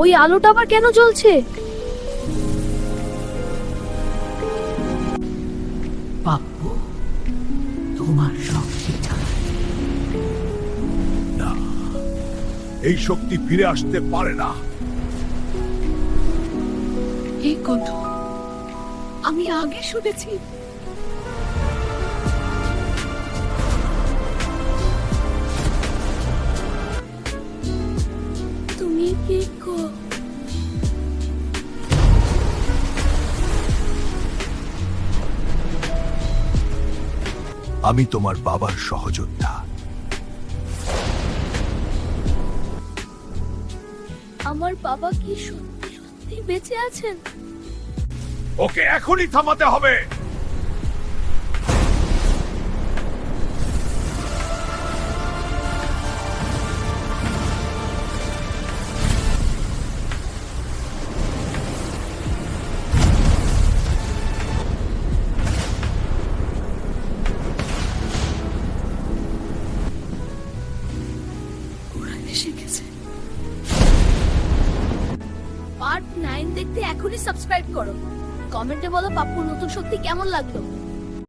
ওই আলোটা আবার কেন জ্বলছে? পাপ্পু, তোমার শক্তি চাই। না, এই শক্তি ফিরে আসতে পারে না। এই কথা আমি আগে শুনেছি। তুমি কি আমি তোমার বাবার সহযোদ্ধা। আমার বাবা কি সত্যি সত্যি বেঁচে আছেন? ওকে এখনই থামাতে হবে। ওরা এসে গেছে। পার্ট 9 দেখতে এখনই সাবস্ক্রাইব করো। কমেন্টে বলো পাপ্পুর নতুন শক্তি কেমন লাগলো।